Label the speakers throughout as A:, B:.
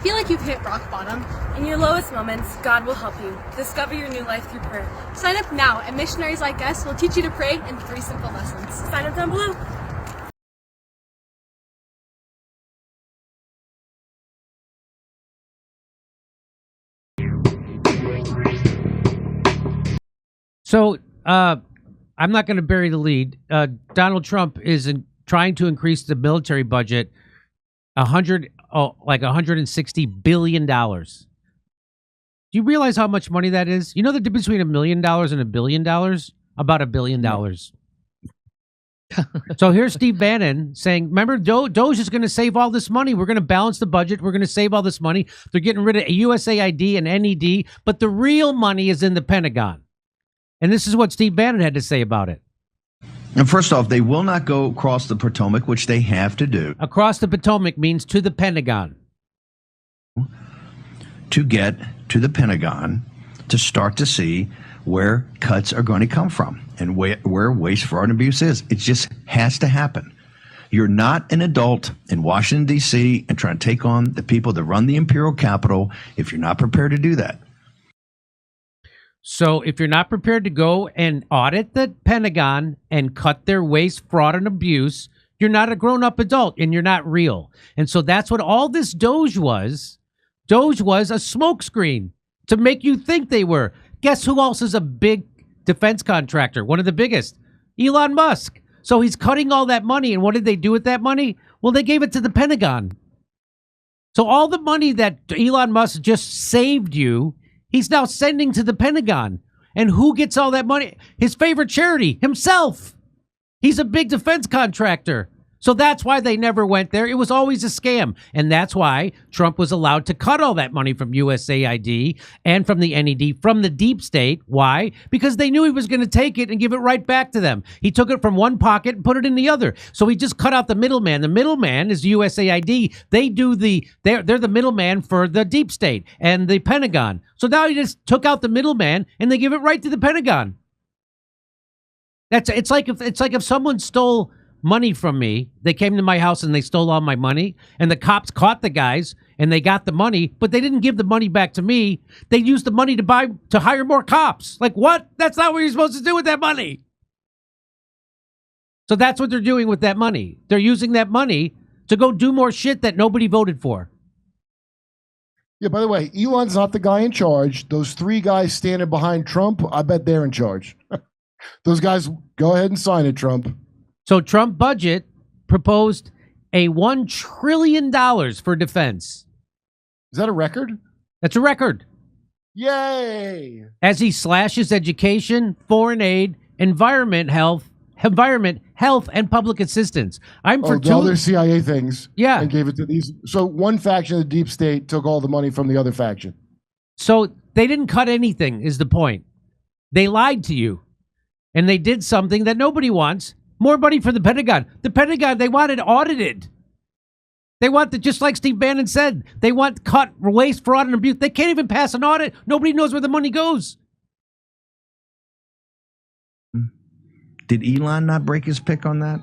A: feel like you've hit rock bottom?
B: In your lowest moments, God will help you. Discover your new life through prayer.
A: Sign up now, and missionaries like us will teach you to pray in 3 simple lessons.
B: Sign up down below.
C: So, I'm not going to bury the lead. Donald Trump is trying to increase the military budget $160 billion. Do you realize how much money that is? You know the difference between $1 million and $1 billion? About $1 billion. So here's Steve Bannon saying, remember, Doge is going to save all this money. We're going to balance the budget. We're going to save all this money. They're getting rid of USAID and NED, but the real money is in the Pentagon. And this is what Steve Bannon had to say about it.
D: And first off, they will not go across the Potomac, which they have to do.
C: Across the Potomac means to the Pentagon.
D: To get to the Pentagon to start to see where cuts are going to come from and where waste, fraud, and abuse is. It just has to happen. You're not an adult in Washington, D.C. and trying to take on the people that run the imperial capital if you're not prepared to do that.
C: So if you're not prepared to go and audit the Pentagon and cut their waste, fraud, and abuse, you're not a grown-up adult and you're not real. And so that's what all this Doge was. Doge was a smokescreen to make you think they were. Guess who else is a big defense contractor? One of the biggest. Elon Musk. So he's cutting all that money. And what did they do with that money? Well, they gave it to the Pentagon. So all the money that Elon Musk just saved you, he's now sending to the Pentagon. And who gets all that money? His favorite charity, himself. He's a big defense contractor. So that's why they never went there. It was always a scam. And that's why Trump was allowed to cut all that money from USAID and from the NED, from the deep state. Why? Because they knew he was going to take it and give it right back to them. He took it from one pocket and put it in the other. So he just cut out the middleman. The middleman is USAID. They're the middleman for the deep state and the Pentagon. So now he just took out the middleman and they give it right to the Pentagon. It's like if someone stole money from me, they came to my house and they stole all my money, and the cops caught the guys and they got the money, but they didn't give the money back to me. They used the money to hire more cops. Like, what? That's not what you're supposed to do with that money. So that's what they're doing with that money. They're using that money to go do more shit that nobody voted for.
E: Yeah, by the way, Elon's not the guy in charge. Those 3 guys standing behind Trump, I bet they're in charge. Those guys, go ahead and sign it, Trump.
C: So Trump budget proposed a $1 trillion for defense.
E: Is that a record?
C: That's a record.
E: Yay!
C: As he slashes education, foreign aid, environment, health, and public assistance. I'm for
E: all their CIA things.
C: Yeah.
E: And gave it to these. So one faction of the deep state took all the money from the other faction.
C: So they didn't cut anything, is the point. They lied to you. And they did something that nobody wants. More money for the Pentagon. The Pentagon, they want it audited. They want just like Steve Bannon said, they want cut, waste, fraud, and abuse. They can't even pass an audit. Nobody knows where the money goes.
D: Did Elon not break his pick on that?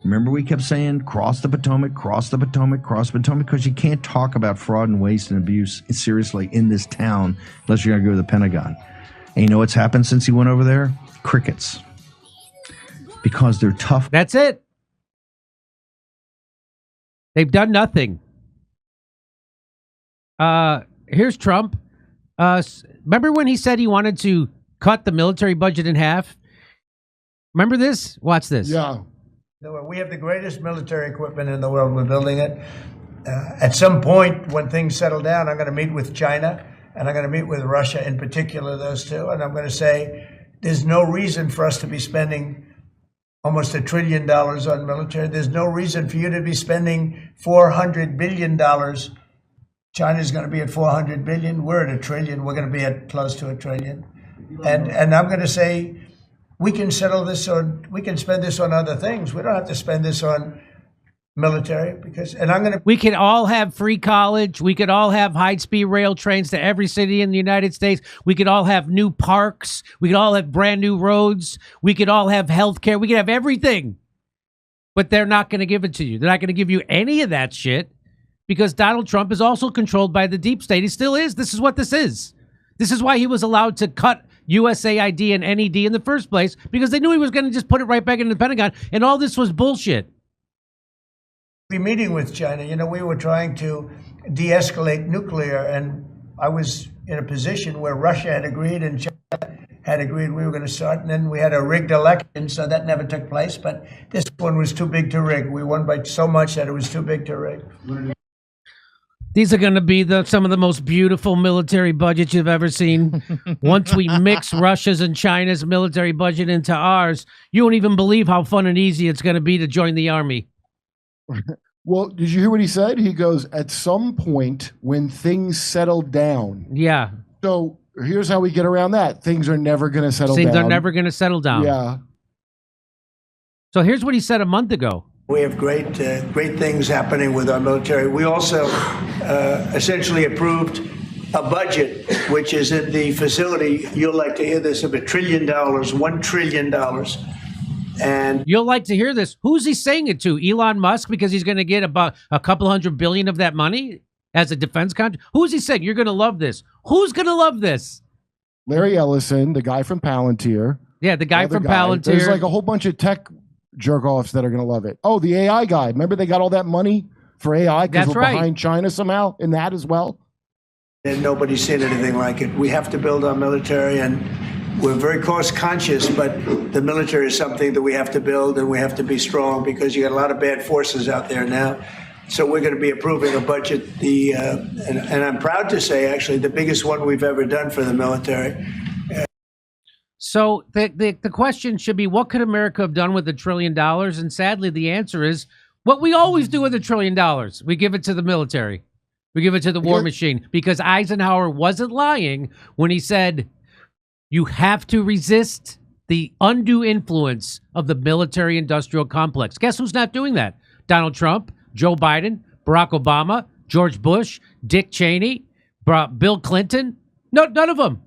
D: Remember we kept saying, cross the Potomac, cross the Potomac, cross the Potomac, because you can't talk about fraud and waste and abuse seriously in this town unless you're going to go to the Pentagon. And you know what's happened since he went over there? Crickets. Because they're tough.
C: That's it. They've done nothing. Here's Trump. Remember when he said he wanted to cut the military budget in half? Remember this? Watch this.
E: Yeah.
F: We have the greatest military equipment in the world. We're building it. At some point, when things settle down, I'm going to meet with China, and I'm going to meet with Russia in particular, those two, and I'm going to say there's no reason for us to be spending almost $1 trillion on military. There's no reason for you to be spending $400 billion. China's going to be at $400 billion. We're at $1 trillion. We're going to be at close to $1 trillion. And I'm going to say, we can settle this on, we can spend this on other things. We don't have to spend this on military
C: we could all have free college. We could all have high-speed rail trains to every city in the United States. We could all have new parks. We could all have brand new roads. We could all have health care. We could have everything. But they're not going to give it to you. They're not going to give you any of that shit. because Donald Trump is also controlled by the deep state. He still is. This is what this is. This is why he was allowed to cut USAID and NED in the first place, because they knew he was going to just put it right back into the Pentagon, and all this was bullshit.
F: Be meeting with China. You know, we were trying to de-escalate nuclear, and I was in a position where Russia had agreed and China had agreed we were going to start, and then we had a rigged election, so that never took place. But this one was too big to rig. We won by so much that it was too big to rig.
C: These are going to be some of the most beautiful military budgets you've ever seen. Once we mix Russia's and China's military budget into ours, you won't even believe how fun and easy it's going to be to join the army.
E: Well, did you hear what he said? He goes, at some point when things settle down.
C: Yeah.
E: So here's how we get around that. Things are never going to settle down.
C: Things are never going to settle down.
E: Yeah.
C: So here's what he said a month ago.
F: We have great things happening with our military. We also essentially approved a budget, which is in the facility, you'll like to hear this, of $1 trillion, $1 trillion. And
C: you'll like to hear this. Who's he saying it to? Elon Musk, because he's going to get about a couple $100 billion of that money as a defense contract? Who's he saying? You're going to love this. Who's going to love this?
E: Larry Ellison, the guy from Palantir.
C: Yeah, the guy from Palantir.
E: There's like a whole bunch of tech jerk-offs that are going to love it. Oh, the AI guy. Remember they got all that money for AI because we're behind China somehow in that as well?
F: And nobody's seen anything like it. We have to build our military, and we're very cost conscious, but the military is something that we have to build, and we have to be strong because you got a lot of bad forces out there now. So we're going to be approving a budget, and I'm proud to say, actually, the biggest one we've ever done for the military.
C: So the question should be, what could America have done with $1 trillion? And sadly, the answer is what we always do with $1 trillion. We give it to the military. We give it to the war machine, because Eisenhower wasn't lying when he said, you have to resist the undue influence of the military-industrial complex. Guess who's not doing that? Donald Trump, Joe Biden, Barack Obama, George Bush, Dick Cheney, Bill Clinton. No, none of them.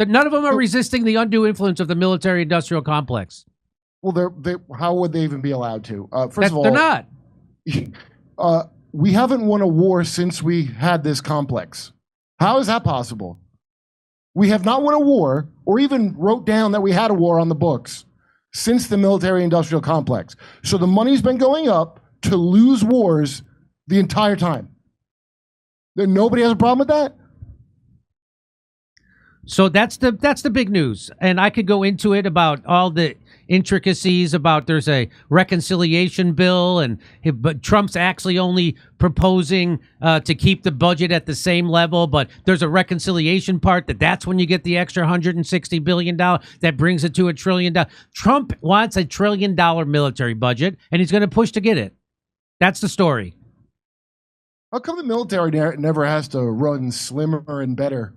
C: None of them are resisting the undue influence of the military-industrial complex.
E: Well, how would they even be allowed to? First of all,
C: they're not.
E: We haven't won a war since we had this complex. How is that possible? We have not won a war, or even wrote down that we had a war on the books, since the military-industrial complex. So the money's been going up to lose wars the entire time. Then nobody has a problem with that?
C: So that's the big news, and I could go into it about all the intricacies about there's a reconciliation bill, but Trump's actually only proposing to keep the budget at the same level, but there's a reconciliation part that's when you get the extra $160 billion that brings it to $1 trillion. Trump wants $1 trillion military budget, and he's going to push to get it. That's the story.
E: How come the military never has to run slimmer and better?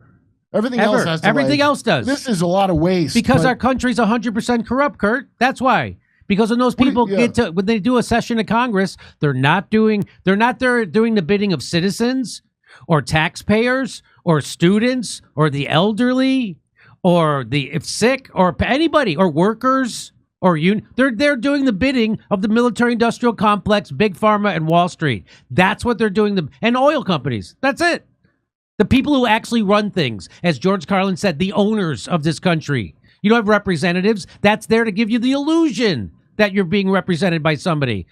E: Everything
C: Ever.
E: else has to.
C: Everything else does.
E: This is a lot of waste.
C: Because our country's 100% corrupt, Kurt. That's why. Because when those people when they do a session of Congress, they're not there doing the bidding of citizens or taxpayers or students or the elderly or the sick or anybody or workers or they're doing the bidding of the military-industrial complex, Big Pharma, and Wall Street. That's what they're doing. And oil companies. That's it. The people who actually run things, as George Carlin said, the owners of this country. You don't have representatives. That's there to give you the illusion that you're being represented by somebody.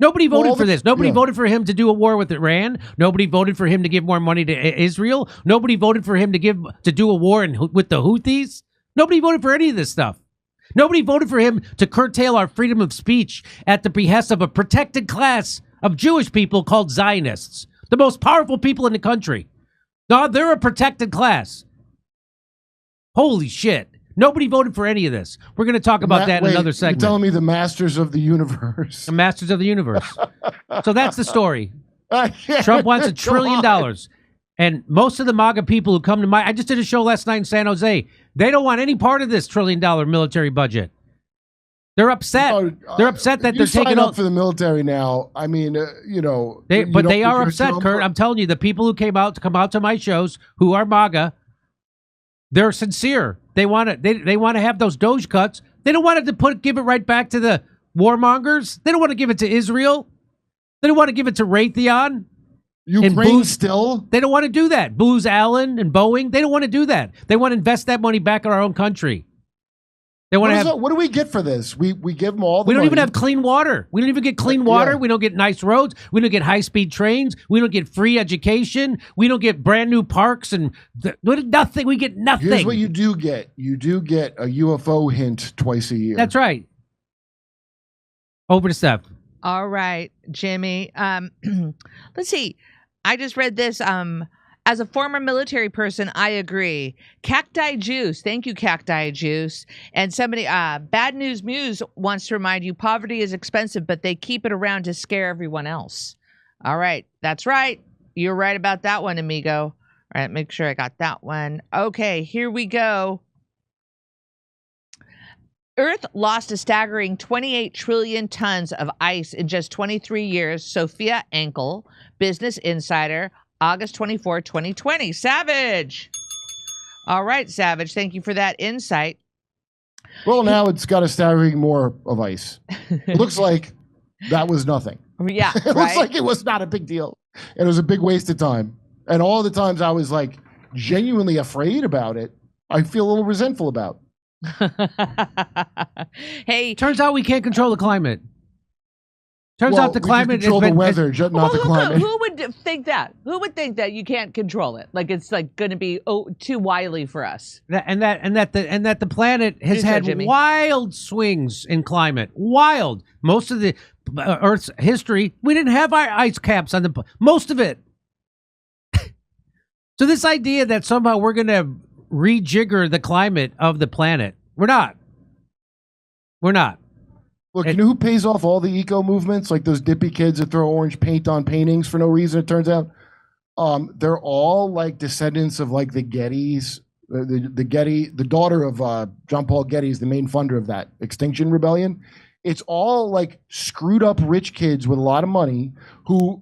C: Nobody voted for this. Nobody voted for him to do a war with Iran. Nobody voted for him to give more money to Israel. Nobody voted for him to do a war with the Houthis. Nobody voted for any of this stuff. Nobody voted for him to curtail our freedom of speech at the behest of a protected class of Jewish people called Zionists, the most powerful people in the country. No, they're a protected class. Holy shit. Nobody voted for any of this. We're going to talk about that in another segment.
E: You're telling me the masters of the universe.
C: The masters of the universe. So that's the story. Trump wants $1 trillion. And most of the MAGA people who come to I just did a show last night in San Jose. They don't want any part of this $1 trillion military budget. They're upset. They're upset that they're taking
E: up for the military now. I mean,
C: they are upset, Kurt. I'm telling you, the people who come out to my shows who are MAGA, they're sincere. They want to have those Doge cuts. They don't want it to give it right back to the warmongers. They don't want to give it to Israel. They don't want to give it to Raytheon.
E: Ukraine still?
C: They don't want to do that. Booz Allen and Boeing, they don't want to do that. They want to invest that money back in our own country. They want to have.
E: What do we get for this? We give them all the
C: We don't
E: money.
C: even have clean water. We don't even get clean water.
E: Yeah.
C: We don't get nice roads. We don't get high-speed trains. We don't get free education. We don't get brand new parks and nothing. We get nothing.
E: Here's what you do get. You do get a UFO hint twice a year.
C: That's right. Over to Steph.
G: All right, Jimmy. Let's see. I just read this. As a former military person, I agree. Cacti Juice. Thank you, Cacti Juice. And somebody, Bad News Muse wants to remind you, poverty is expensive, but they keep it around to scare everyone else. All right. That's right. You're right about that one, amigo. All right. Make sure I got that one. Okay. Here we go. Earth lost a staggering 28 trillion tons of ice in just 23 years. Sophia Enkel, Business Insider, August 24, 2020. Savage. All right, Savage. Thank you for that insight.
E: Well, now it's got a staggering more of ice. It looks like that was nothing.
G: Yeah,
E: It looks like it was not a big deal. And it was a big waste of time. And all the times I was like genuinely afraid about it, I feel a little resentful about.
G: Hey,
C: Turns out we can't control the climate. Turns
E: Well,
C: out the
E: we can
C: climate
E: control
C: has
E: the
C: been,
E: weather, not the climate.
G: who would think that? Who would think that you can't control it? Like it's like going to be too wily for us.
C: that the planet has
G: You said,
C: had
G: Jimmy.
C: wild swings in climate. Wild. Most of the Earth's history, we didn't have our ice caps on the most of it. So this idea that somehow we're going to rejigger the climate of the planet, we're not. We're not.
E: Look, you know who pays off all the eco movements? Like those dippy kids that throw orange paint on paintings for no reason, it turns out. They're all like descendants of like the Gettys. The Getty, the daughter of John Paul Getty is the main funder of that Extinction Rebellion. It's all like screwed up rich kids with a lot of money who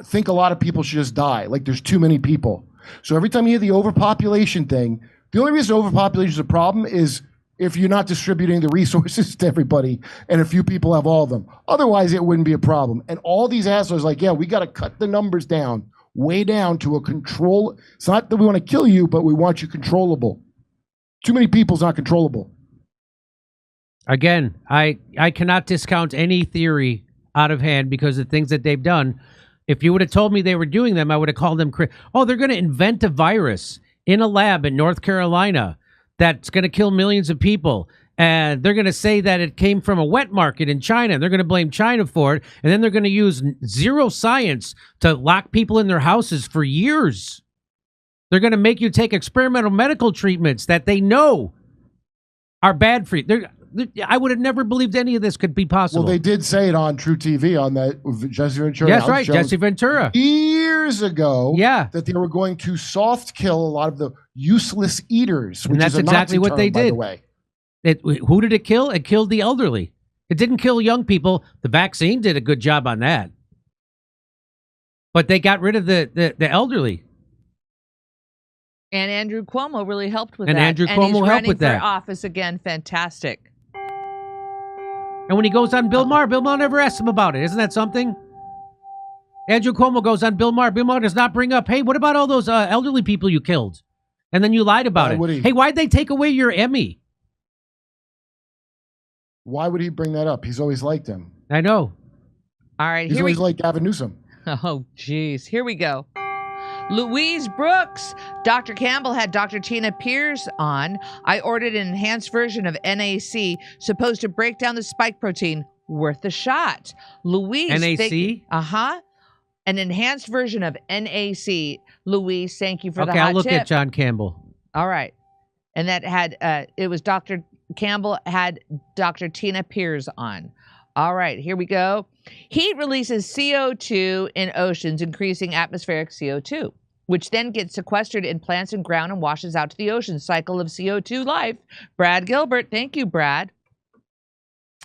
E: think a lot of people should just die. Like there's too many people. So every time you hear the overpopulation thing, the only reason overpopulation is a problem is if you're not distributing the resources to everybody and a few people have all of them. Otherwise, it wouldn't be a problem. And all these assholes are like, yeah, we got to cut the numbers down, way down to a control. It's not that we want to kill you, but we want you controllable. Too many people's not controllable.
C: Again, I cannot discount any theory out of hand because of things that they've done. If you would have told me they were doing them, I would have called them they're going to invent a virus in a lab in North Carolina that's going to kill millions of people. And they're going to say that it came from a wet market in China. They're going to blame China for it. And then they're going to use zero science to lock people in their houses for years. They're going to make you take experimental medical treatments that they know are bad for you. I would have never believed any of this could be possible.
E: Well, they did say it on True TV on that Jesse Ventura.
C: Yes, right, Jesse Ventura.
E: Years ago,
C: Yeah.
E: that they were going to soft kill a lot of the useless eaters, which
C: And that's
E: is a
C: exactly
E: Nazi
C: what
E: term,
C: they
E: by the
C: did.
E: way.
C: Who did it kill? It killed the elderly. It didn't kill young people. The vaccine did a good job on that. But they got rid of the elderly.
G: And Andrew Cuomo really helped with
C: And
G: that.
C: Andrew
G: he's
C: Cuomo helped
G: running
C: with that.
G: for office again. Fantastic.
C: And when he goes on Bill Maher never asks him about it. Isn't that something? Andrew Cuomo goes on Bill Maher. Bill Maher does not bring up, hey, what about all those elderly people you killed? And then you lied about
E: Why would
C: it.
E: he?
C: Hey, why'd they take away your Emmy?
E: Why would he bring that up? He's always liked him.
C: I know.
G: All right,
E: He's
G: here we
E: always liked Gavin Newsom.
G: Oh, geez. Here we go. Louise Brooks. Dr. Campbell had Dr. Tina Pierce on. I ordered an enhanced version of NAC, supposed to break down the spike protein. Worth a shot. Louise.
C: NAC?
G: An enhanced version of NAC. Louise, thank you for the
C: Okay,
G: hot
C: I'll look
G: tip.
C: at John Campbell.
G: All right. And that had, it was Dr. Campbell had Dr. Tina Pierce on. All right, here we go. Heat releases CO2 in oceans, increasing atmospheric CO2, which then gets sequestered in plants and ground and washes out to the ocean. Cycle of CO2 life. Brad Gilbert. Thank you, Brad.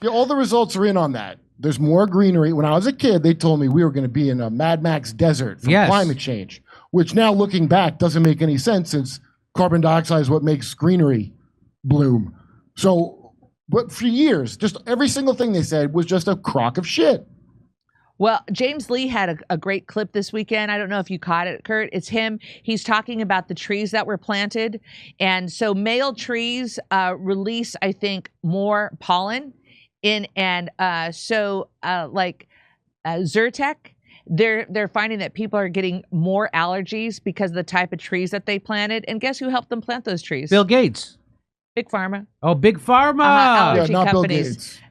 E: Yeah, all the results are in on that. There's more greenery. When I was a kid, they told me we were going to be in a Mad Max desert from
C: Yes.
E: climate change, which now looking back doesn't make any sense since carbon dioxide is what makes greenery bloom. So, but for years, just every single thing they said was just a crock of shit.
G: Well, James Lee had a great clip this weekend. I don't know if you caught it, Kurt. It's him. He's talking about the trees that were planted. And so male trees release, I think, more pollen like Zyrtec, they're finding that people are getting more allergies because of the type of trees that they planted. And guess who helped them plant those trees?
C: Bill Gates.
G: Big Pharma.
C: Oh, Big Pharma.
G: Allergy
E: Yeah, not Bill
G: companies.
E: Gates.